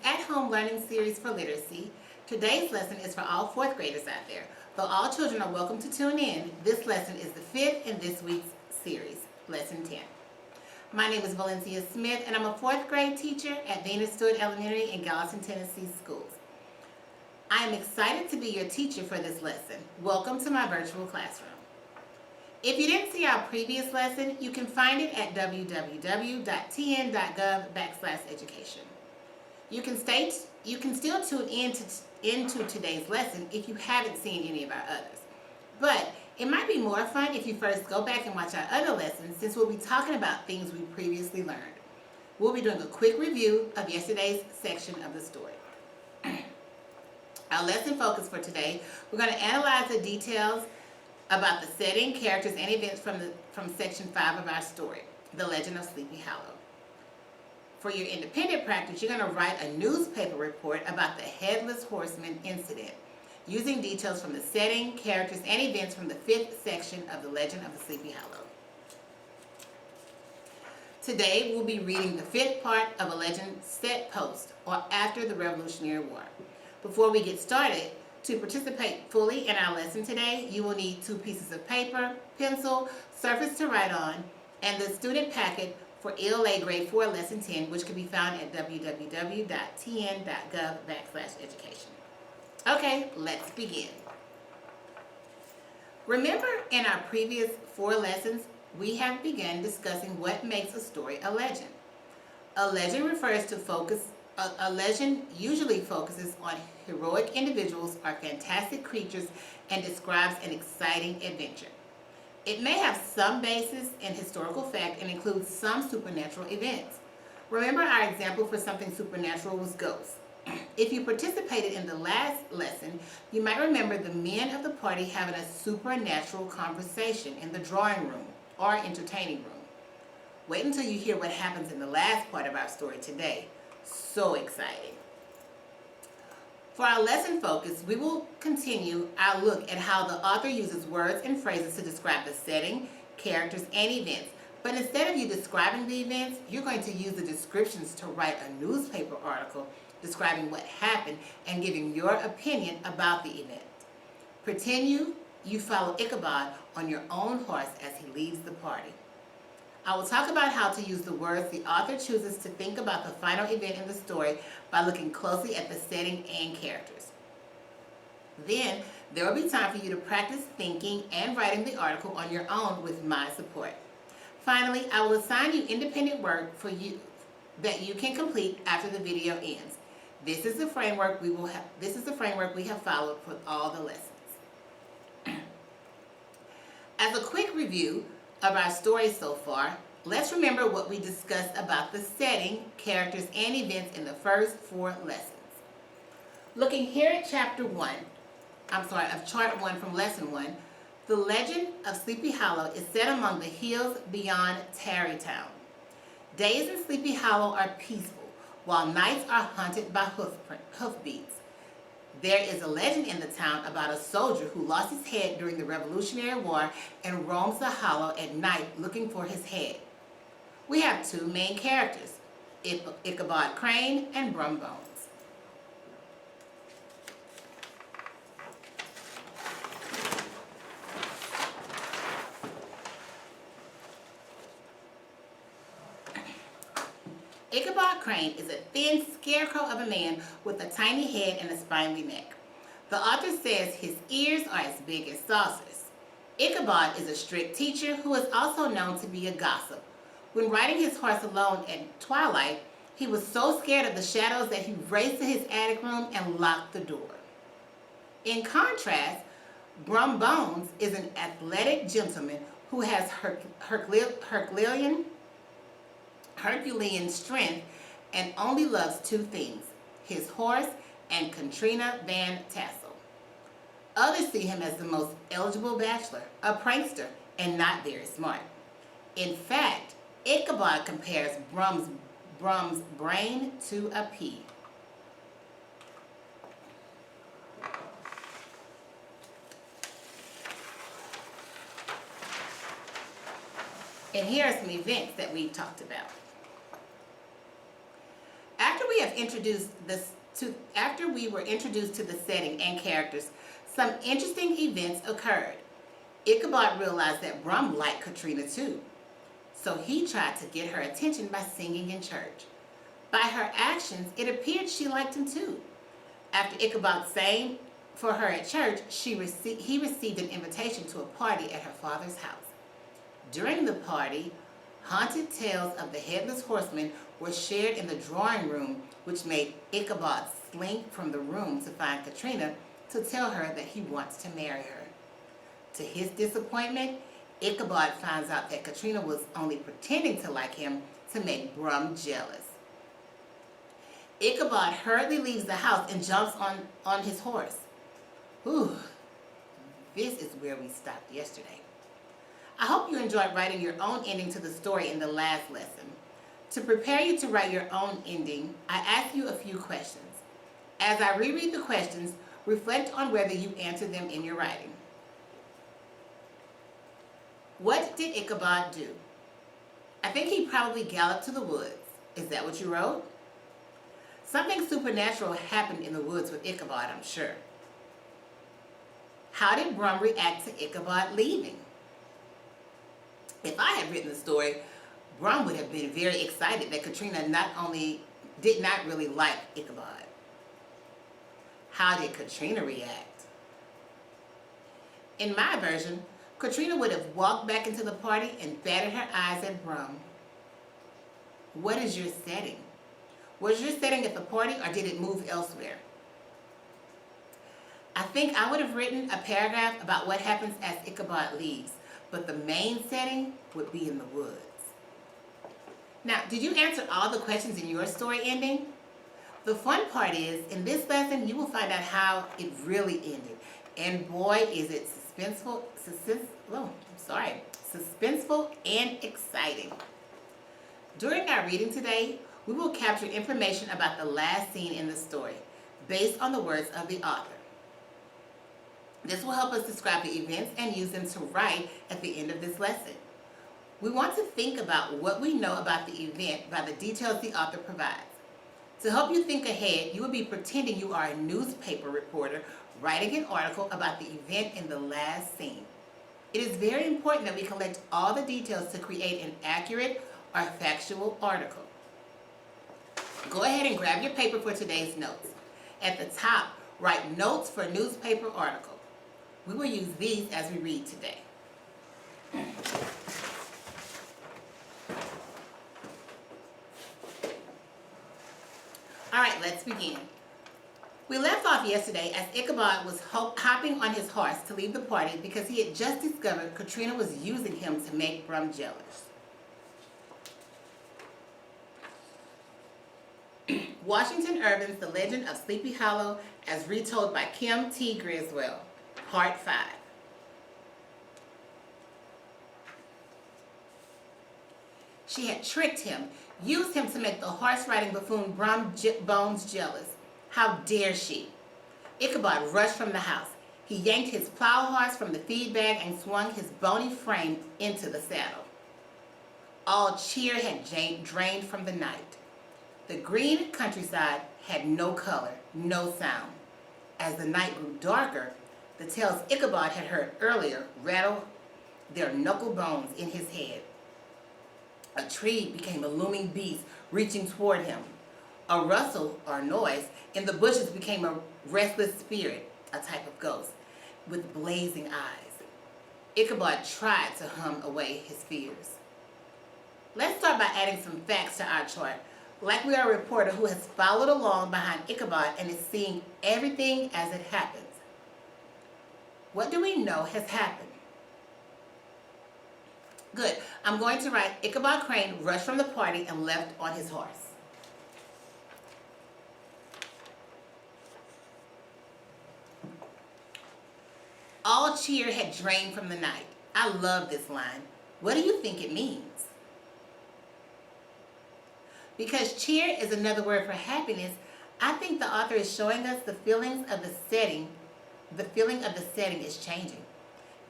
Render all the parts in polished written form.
at-home learning series for literacy. Today's lesson is for all fourth graders out there. Though all children are welcome to tune in, this lesson is the fifth in this week's series, Lesson 10. My name is Valencia Smith, and I'm a fourth grade teacher at Venus Stewart Elementary in Gallatin, Tennessee schools. I am excited to be your teacher for this lesson. Welcome to my virtual classroom. If you didn't see our previous lesson, you can find it at www.tn.gov/education. You can still tune into today's lesson if you haven't seen any of our others. But it might be more fun if you first go back and watch our other lessons, since we'll be talking about things we previously learned. We'll be doing a quick review of yesterday's section of the story. Our lesson focus for today, we're going to analyze the details about the setting, characters, and events from section 5 of our story, The Legend of Sleepy Hollow. For your independent practice, you're going to write a newspaper report about the Headless Horseman incident, using details from the setting, characters, and events from the 5th section of The Legend of the Sleepy Hollow. Today, we'll be reading the 5th part of a legend set post, or after the Revolutionary War. Before we get started, to participate fully in our lesson today, you will need 2 pieces of paper, pencil, surface to write on, and the student packet for ELA Grade 4 Lesson 10, which can be found at www.tn.gov/education. Okay, let's begin. Remember, in our previous 4 lessons, we have begun discussing what makes a story a legend. A legend usually focuses on heroic individuals or fantastic creatures and describes an exciting adventure. It may have some basis in historical fact and includes some supernatural events. Remember, our example for something supernatural was ghosts. If you participated in the last lesson, you might remember the men of the party having a supernatural conversation in the drawing room or entertaining room. Wait until you hear what happens in the last part of our story today. So exciting. For our lesson focus, we will continue our look at how the author uses words and phrases to describe the setting, characters, and events. But instead of you describing the events, you're going to use the descriptions to write a newspaper article describing what happened and giving your opinion about the event. Pretend you follow Ichabod on your own horse as he leads the party. I will talk about how to use the words the author chooses to think about the final event in the story by looking closely at the setting and characters. Then, there will be time for you to practice thinking and writing the article on your own with my support. Finally, I will assign you independent work for you that you can complete after the video ends. This is the framework we have followed for all the lessons. As a quick review of our story so far, let's remember what we discussed about the setting, characters, and events in the first 4 lessons. Looking here at chart 1 from lesson 1, the legend of Sleepy Hollow is set among the hills beyond Tarrytown. Days in Sleepy Hollow are peaceful, while nights are haunted by hoofbeats. There is a legend in the town about a soldier who lost his head during the Revolutionary War and roams the hollow at night looking for his head. We have 2 main characters, Ichabod Crane and Brum Bones. Ichabod Crane is a thin scarecrow of a man with a tiny head and a spiny neck. The author says his ears are as big as saucers. Ichabod is a strict teacher who is also known to be a gossip. When riding his horse alone at twilight, he was so scared of the shadows that he raced to his attic room and locked the door. In contrast, Brum Bones is an athletic gentleman who has Herculean strength and only loves 2 things, his horse and Katrina Van Tassel. Others see him as the most eligible bachelor, a prankster, and not very smart. In fact, Ichabod compares Brum's brain to a pea. And here are some events that we've talked about. After we have after we were introduced to the setting and characters, some interesting events occurred. Ichabod realized that Brum liked Katrina too, so he tried to get her attention by singing in church. By her actions, it appeared she liked him too. After Ichabod sang for her at church, he received an invitation to a party at her father's house. During the party, haunted tales of the Headless Horseman were shared in the drawing room, which made Ichabod slink from the room to find Katrina to tell her that he wants to marry her. To his disappointment, Ichabod finds out that Katrina was only pretending to like him to make Brum jealous. Ichabod hurriedly leaves the house and jumps on his horse. Whew, this is where we stopped yesterday. I hope you enjoyed writing your own ending to the story in the last lesson. To prepare you to write your own ending, I ask you a few questions. As I reread the questions, reflect on whether you answered them in your writing. What did Ichabod do? I think he probably galloped to the woods. Is that what you wrote? Something supernatural happened in the woods with Ichabod, I'm sure. How did Brum react to Ichabod leaving? If I had written the story, Brum would have been very excited that Katrina did not really like Ichabod. How did Katrina react? In my version, Katrina would have walked back into the party and batted her eyes at Brum. What is your setting? Was your setting at the party or did it move elsewhere? I think I would have written a paragraph about what happens as Ichabod leaves, but the main setting would be in the woods. Now, did you answer all the questions in your story ending? The fun part is, in this lesson, you will find out how it really ended. And boy, is it suspenseful and exciting. During our reading today, we will capture information about the last scene in the story, based on the words of the author. This will help us describe the events and use them to write at the end of this lesson. We want to think about what we know about the event by the details the author provides. To help you think ahead, you will be pretending you are a newspaper reporter writing an article about the event in the last scene. It is very important that we collect all the details to create an accurate or factual article. Go ahead and grab your paper for today's notes. At the top, write notes for newspaper article. We will use these as we read today. All right, let's begin. We left off yesterday as Ichabod was hopping on his horse to leave the party because he had just discovered Katrina was using him to make Brum jealous. Washington Irving's The Legend of Sleepy Hollow as retold by Kim T. Griswold, Part 5. She had tricked him, used him to make the horse-riding buffoon Brum Bones jealous. How dare she? Ichabod rushed from the house. He yanked his plow horse from the feed bag and swung his bony frame into the saddle. All cheer had drained from the night. The green countryside had no color, no sound. As the night grew darker, the tales Ichabod had heard earlier rattled their knuckle bones in his head. A tree became a looming beast reaching toward him. A rustle or noise in the bushes became a restless spirit, a type of ghost, with blazing eyes. Ichabod tried to hum away his fears. Let's start by adding some facts to our chart. Like we are a reporter who has followed along behind Ichabod and is seeing everything as it happens. What do we know has happened? Good. I'm going to write Ichabod Crane rushed from the party and left on his horse. All cheer had drained from the night. I love this line. What do you think it means? Because cheer is another word for happiness, I think the author is showing us the feelings of the setting. The feeling of the setting is changing.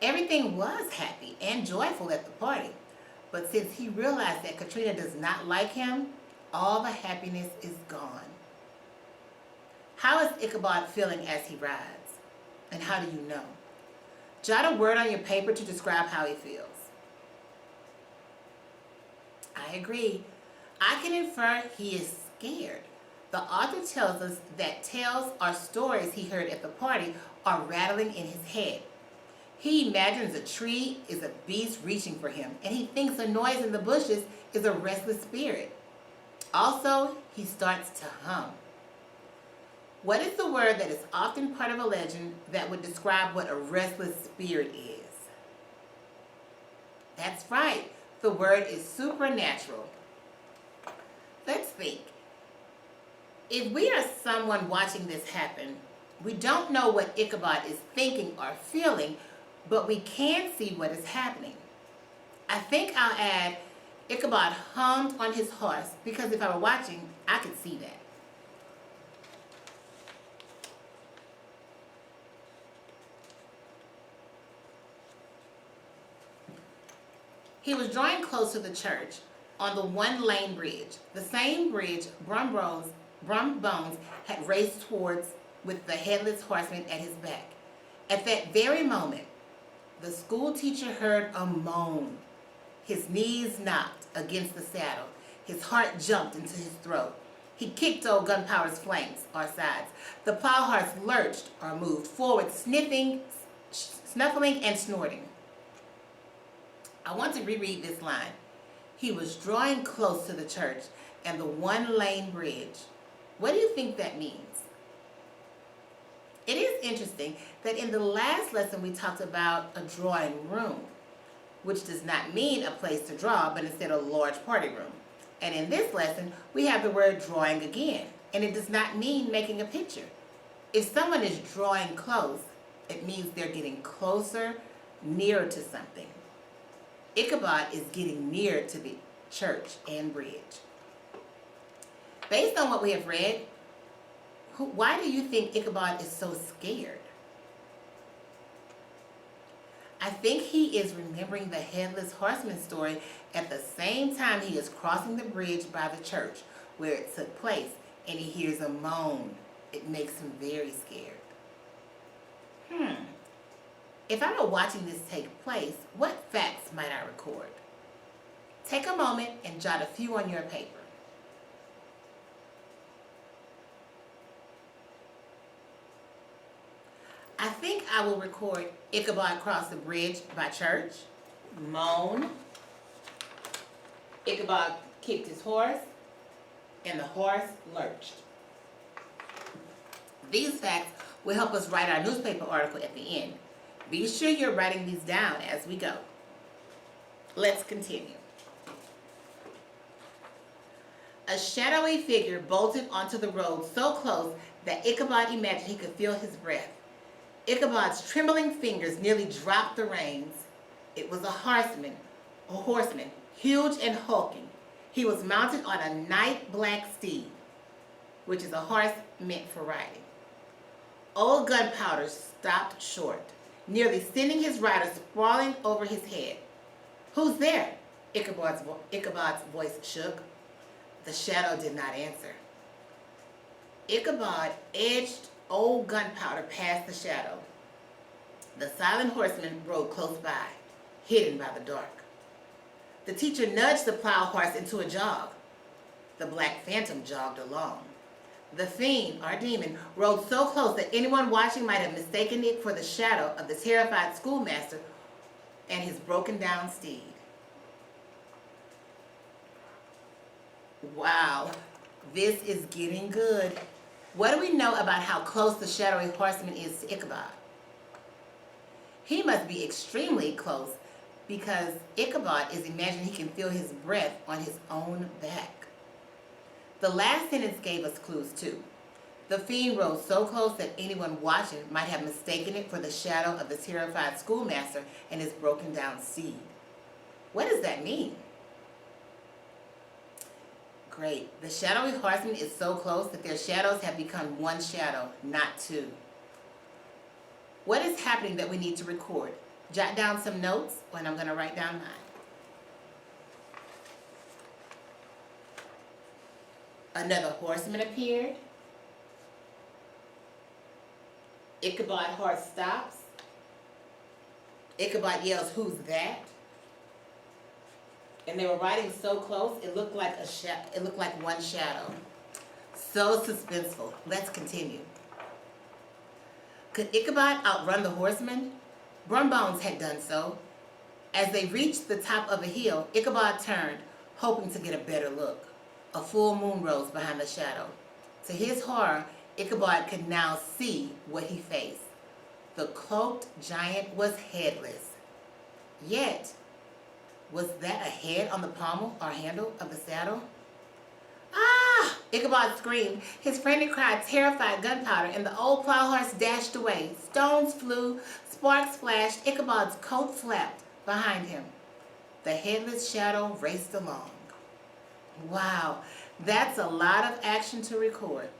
Everything was happy and joyful at the party, but since he realized that Katrina does not like him, all the happiness is gone. How is Ichabod feeling as he rides? And how do you know? Jot a word on your paper to describe how he feels. I agree. I can infer he is scared. The author tells us that tales or stories he heard at the party are rattling in his head. He imagines a tree is a beast reaching for him, and he thinks a noise in the bushes is a restless spirit. Also, he starts to hum. What is the word that is often part of a legend that would describe what a restless spirit is? That's right. The word is supernatural. Let's think. If we are someone watching this happen, we don't know what Ichabod is thinking or feeling, but we can see what is happening. I think I'll add, Ichabod hummed on his horse, because if I were watching, I could see that. He was drawing close to the church on the one-lane bridge, the same bridge Brum Bones had raced towards with the headless horseman at his back. At that very moment, the school teacher heard a moan. His knees knocked against the saddle. His heart jumped into his throat. He kicked old Gunpowder's flanks or sides. The plow horse lurched or moved forward, sniffling and snorting. I want to reread this line. He was drawing close to the church and the one-lane bridge. What do you think that means? It is interesting that in the last lesson we talked about a drawing room, which does not mean a place to draw, but instead a large party room. And in this lesson, we have the word drawing again, and it does not mean making a picture. If someone is drawing close, it means they're getting closer, nearer to something. Ichabod is getting near to the church and bridge. Based on what we have read, why do you think Ichabod is so scared? I think he is remembering the headless horseman story at the same time he is crossing the bridge by the church where it took place, and he hears a moan. It makes him very scared. If I were watching this take place, what facts might I record? Take a moment and jot a few on your paper. I think I will record Ichabod crossed the bridge by church, moan, Ichabod kicked his horse, and the horse lurched. These facts will help us write our newspaper article at the end. Be sure you're writing these down as we go. Let's continue. A shadowy figure bolted onto the road so close that Ichabod imagined he could feel his breath. Ichabod's trembling fingers nearly dropped the reins. It was a horseman, huge and hulking. He was mounted on a night black steed, which is a horse meant for riding. Old Gunpowder stopped short, nearly sending his rider sprawling over his head. "Who's there?" Ichabod's voice shook. The shadow did not answer. Ichabod edged Old Gunpowder past the shadow. The silent horseman rode close by, hidden by the dark. The teacher nudged the plow horse into a jog. The black phantom jogged along. The fiend, or demon, rode so close that anyone watching might have mistaken it for the shadow of the terrified schoolmaster and his broken down steed. Wow, this is getting good. What do we know about how close the shadowy horseman is to Ichabod? He must be extremely close because Ichabod is imagining he can feel his breath on his own back. The last sentence gave us clues too. The fiend rode so close that anyone watching might have mistaken it for the shadow of the terrified schoolmaster and his broken down steed. What does that mean? Great. The shadowy horseman is so close that their shadows have become one shadow, not two. What is happening that we need to record? Jot down some notes, and I'm going to write down mine. Another horseman appeared. Ichabod's horse stops. Ichabod yells, "Who's that?" And they were riding so close, it looked like one shadow. So suspenseful. Let's continue. Could Ichabod outrun the horsemen? Brumbones had done so. As they reached the top of a hill, Ichabod turned, hoping to get a better look. A full moon rose behind the shadow. To his horror, Ichabod could now see what he faced. The cloaked giant was headless. Yet, was that a head on the pommel or handle of the saddle? "Ah!" Ichabod screamed. His friend had cried terrified gunpowder, and the old plow horse dashed away. Stones flew, sparks flashed, Ichabod's coat flapped behind him. The headless shadow raced along. Wow, that's a lot of action to record.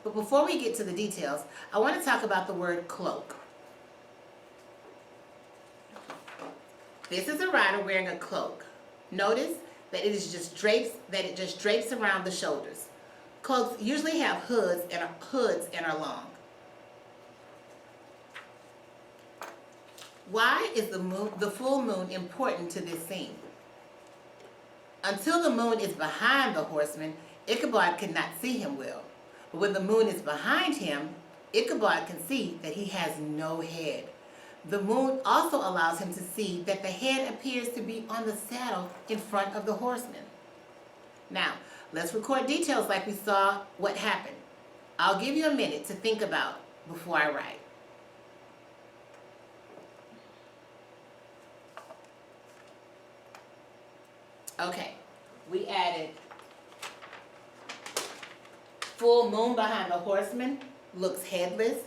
But before we get to the details, I want to talk about the word cloak. This is a rider wearing a cloak. Notice that it just drapes around the shoulders. Cloaks usually have hoods and are long. Why is the full moon important to this scene? Until the moon is behind the horseman, Ichabod could not see him well. But when the moon is behind him, Ichabod can see that he has no head. The moon also allows him to see that the head appears to be on the saddle in front of the horseman. Now, let's record details like we saw what happened. I'll give you a minute to think about before I write. Okay, we added full moon behind the horseman, looks headless.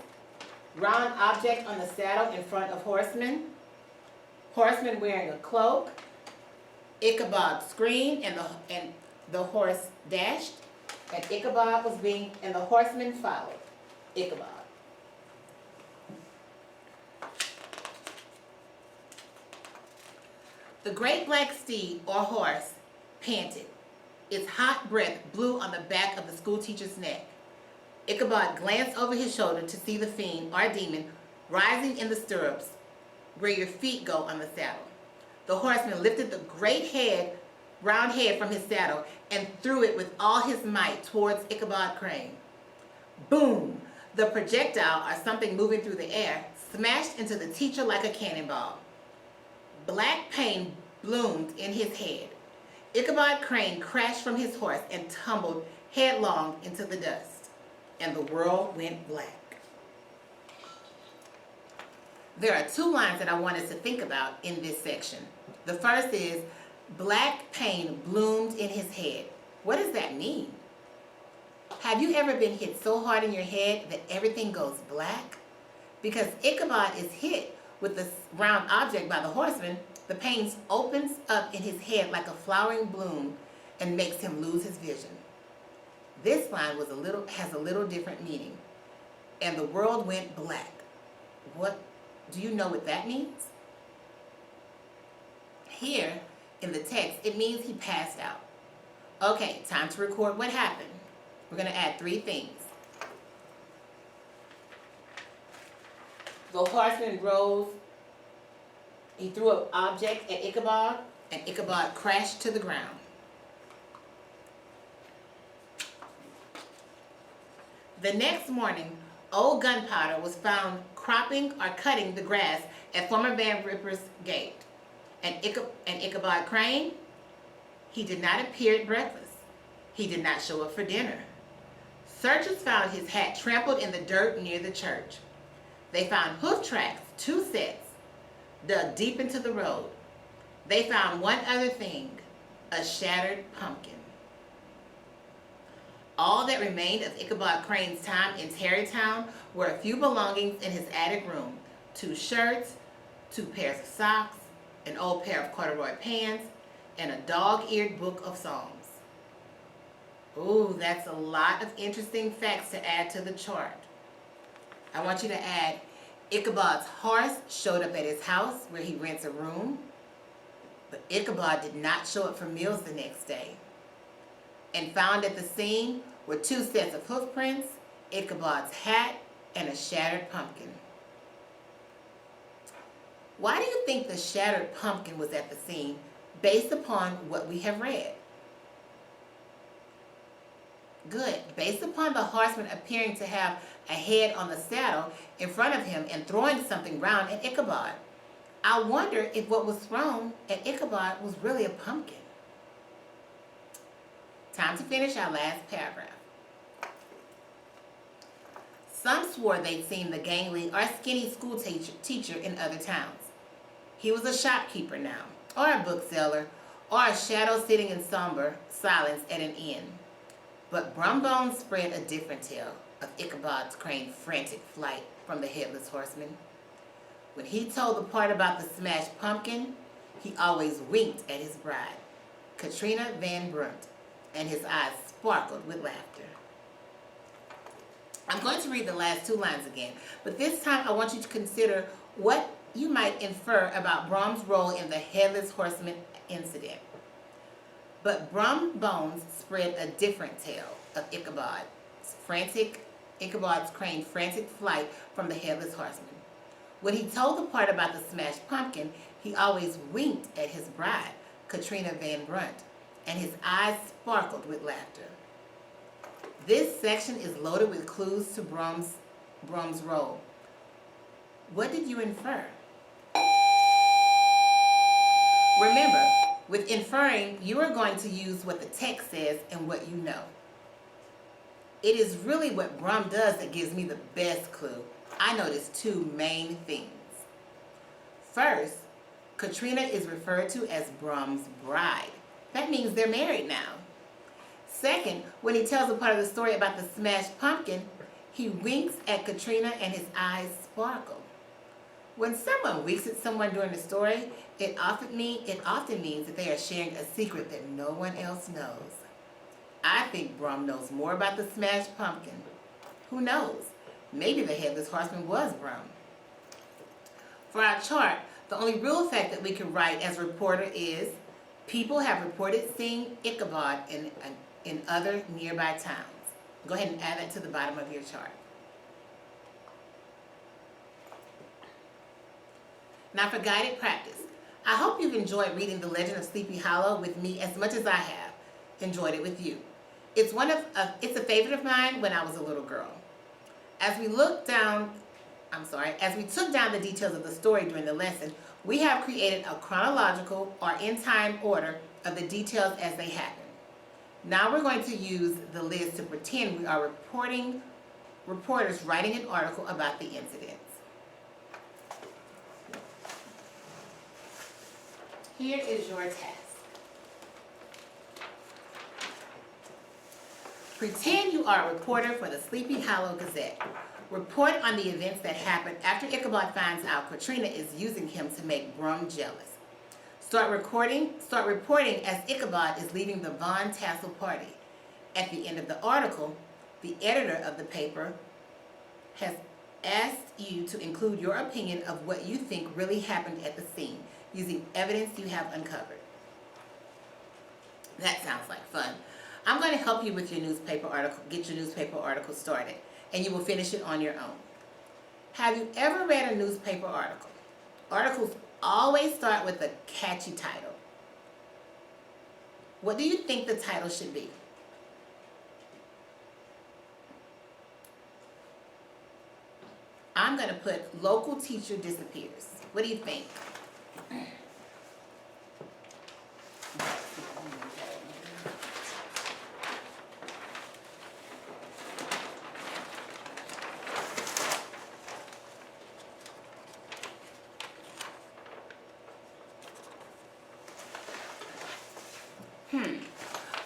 Round object on the saddle in front of horseman. Horseman wearing a cloak. Ichabod screamed and the horse dashed. And the horseman followed Ichabod. The great black steed or horse panted. Its hot breath blew on the back of the schoolteacher's neck. Ichabod glanced over his shoulder to see the fiend or demon rising in the stirrups where your feet go on the saddle. The horseman lifted the great round head from his saddle and threw it with all his might towards Ichabod Crane. Boom! The projectile, or something moving through the air, smashed into the teacher like a cannonball. Black pain bloomed in his head. Ichabod Crane crashed from his horse and tumbled headlong into the dust. And the world went black. There are two lines that I want us to think about in this section. The first is, black pain bloomed in his head. What does that mean? Have you ever been hit so hard in your head that everything goes black? Because Ichabod is hit with the round object by the horseman, the pain opens up in his head like a flowering bloom and makes him lose his vision. This line has a little different meaning. And the world went black. What do you know what that means? Here in the text, it means he passed out. Okay, time to record what happened. We're going to add 3 things. The horseman rose. He threw an object at Ichabod, and Ichabod crashed to the ground. The next morning, old gunpowder was found cropping or cutting the grass at Farmer Van Ripper's gate. And Ichabod Crane, he did not appear at breakfast. He did not show up for dinner. Searchers found his hat trampled in the dirt near the church. They found hoof tracks, 2 sets, dug deep into the road. They found one other thing, a shattered pumpkin. All that remained of Ichabod Crane's time in Tarrytown were a few belongings in his attic room, 2 shirts, 2 pairs of socks, an old pair of corduroy pants, and a dog-eared book of songs. Ooh, that's a lot of interesting facts to add to the chart. I want you to add Ichabod's horse showed up at his house where he rents a room, but Ichabod did not show up for meals the next day. And found at the scene were 2 sets of hoof prints, Ichabod's hat, and a shattered pumpkin. Why do you think the shattered pumpkin was at the scene based upon what we have read? Good. Based upon the horseman appearing to have a head on the saddle in front of him and throwing something round at Ichabod. I wonder if what was thrown at Ichabod was really a pumpkin. Time to finish our last paragraph. Some swore they'd seen the gangly or skinny school teacher in other towns. He was a shopkeeper now, or a bookseller, or a shadow sitting in somber silence at an inn. But Brumbones spread a different tale of Ichabod's crane's frantic flight from the headless horseman. When he told the part about the smashed pumpkin, he always winked at his bride, Katrina Van Brunt, and his eyes sparkled with laughter. I'm going to read the last two lines again, but this time I want you to consider what you might infer about Brum's role in the headless horseman incident. But Brumbones spread a different tale of Ichabod's crane's frantic flight from the headless horseman. When he told the part about the smashed pumpkin, he always winked at his bride, Katrina Van Brunt, and his eyes sparkled with laughter. This section is loaded with clues to Brum's role. What did you infer? Remember, with inferring, you are going to use what the text says and what you know. It is really what Brum does that gives me the best clue. I noticed two main things. First, Katrina is referred to as Brum's bride. That means they're married now. Second, when he tells a part of the story about the smashed pumpkin, he winks at Katrina and his eyes sparkle. When someone winks at someone during the story, it often means that they are sharing a secret that no one else knows. I think Brum knows more about the smashed pumpkin. Who knows? Maybe the headless horseman was Brum. For our chart, the only real fact that we can write as a reporter is people have reported seeing Ichabod in other nearby towns. Go ahead and add that to the bottom of your chart. Now for guided practice. I hope you've enjoyed reading The Legend of Sleepy Hollow with me as much as I have enjoyed it with you. It's a favorite of mine when I was a little girl. As we took down the details of the story during the lesson, we have created a chronological or in-time order of the details as they happen. Now we're going to use the list to pretend we are reporters writing an article about the incidents. Here is your task. Pretend you are a reporter for the Sleepy Hollow Gazette. Report on the events that happened after Ichabod finds out Katrina is using him to make Brum jealous. Start reporting as Ichabod is leaving the Von Tassel party. At the end of the article, the editor of the paper has asked you to include your opinion of what you think really happened at the scene, using evidence you have uncovered. That sounds like fun. I'm going to help you with your newspaper article, get your newspaper article started, and you will finish it on your own. Have you ever read a newspaper article? Articles always start with a catchy title. What do you think the title should be? I'm going to put Local Teacher Disappears. What do you think?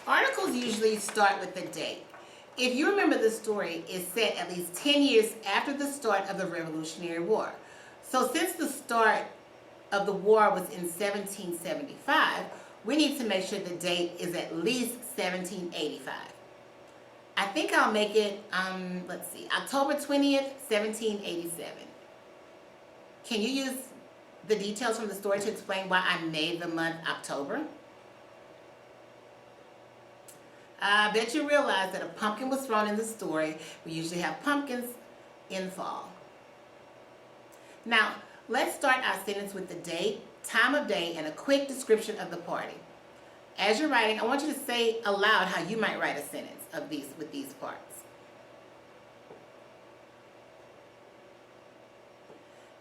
Articles usually start with the date. If you remember, the story is set at least 10 years after the start of the Revolutionary War. So since the start of the war was in 1775, we need to make sure the date is at least 1785. I think I'll make it, October 20th, 1787. Can you use the details from the story to explain why I made the month October? I bet you realize that a pumpkin was thrown in the story. We usually have pumpkins in fall. Now, let's start our sentence with the date, time of day, and a quick description of the party. As you're writing, I want you to say aloud how you might write a sentence with these parts.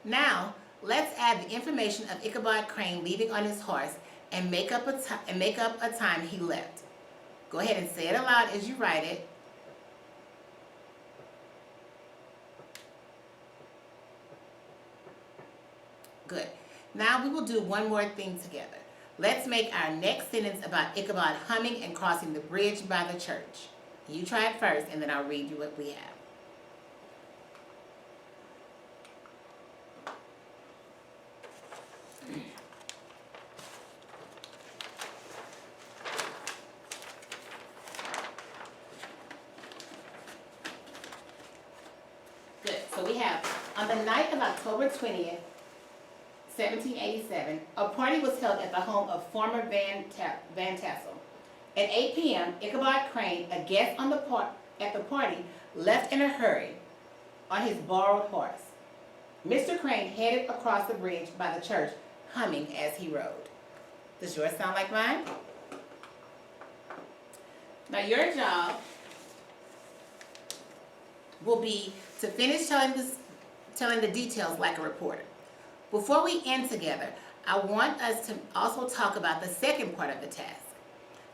Now, let's add the information of Ichabod Crane leaving on his horse and make up a time he left. Go ahead and say it aloud as you write it. Good. Now we will do one more thing together. Let's make our next sentence about Ichabod humming and crossing the bridge by the church. You try it first, and then I'll read you what we have. Good. So we have, on the night of October 20th, 1787, a party was held at the home of former Van Tassel. At 8 p.m., Ichabod Crane, a guest at the party, left in a hurry on his borrowed horse. Mr. Crane headed across the bridge by the church, humming as he rode. Does yours sound like mine? Now your job will be to finish telling the details like a reporter. Before we end together, I want us to also talk about the second part of the task.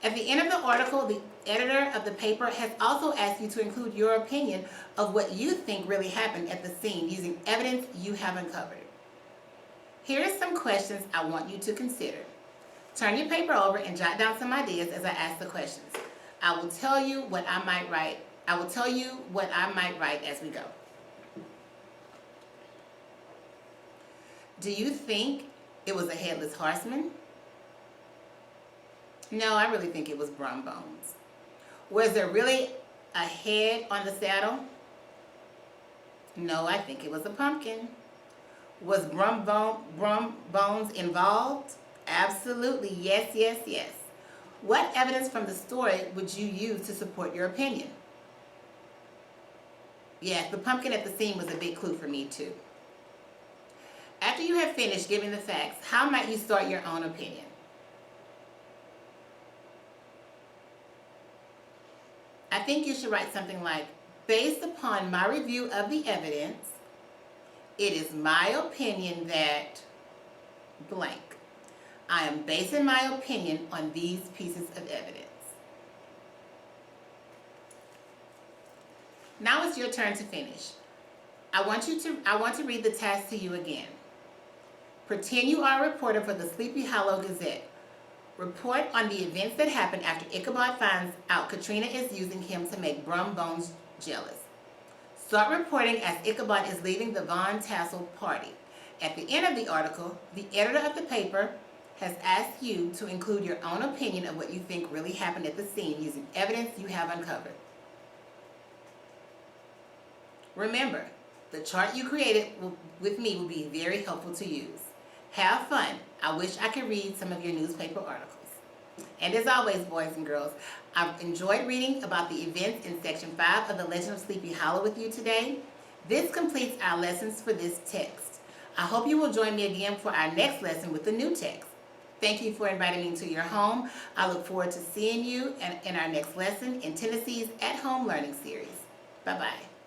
At the end of the article, the editor of the paper has also asked you to include your opinion of what you think really happened at the scene using evidence you have uncovered. Here are some questions I want you to consider. Turn your paper over and jot down some ideas as I ask the questions. I will tell you what I might write as we go. Do you think it was a headless horseman? No, I really think it was Brum Bones. Was there really a head on the saddle? No, I think it was a pumpkin. Was Brum Bones involved? Absolutely, yes, yes, yes. What evidence from the story would you use to support your opinion? Yes, the pumpkin at the scene was a big clue for me too. After you have finished giving the facts, how might you start your own opinion? I think you should write something like, based upon my review of the evidence, it is my opinion that blank. I am basing my opinion on these pieces of evidence. Now it's your turn to finish. I want to read the task to you again. Pretend you are a reporter for the Sleepy Hollow Gazette. Report on the events that happened after Ichabod finds out Katrina is using him to make Brum Bones jealous. Start reporting as Ichabod is leaving the Von Tassel party. At the end of the article, the editor of the paper has asked you to include your own opinion of what you think really happened at the scene using evidence you have uncovered. Remember, the chart you created with me will be very helpful to use. Have fun. I wish I could read some of your newspaper articles. And as always, boys and girls, I've enjoyed reading about the events in Section 5 of the Legend of Sleepy Hollow with you today. This completes our lessons for this text. I hope you will join me again for our next lesson with the new text. Thank you for inviting me into your home. I look forward to seeing you in our next lesson in Tennessee's At Home Learning Series. Bye-bye.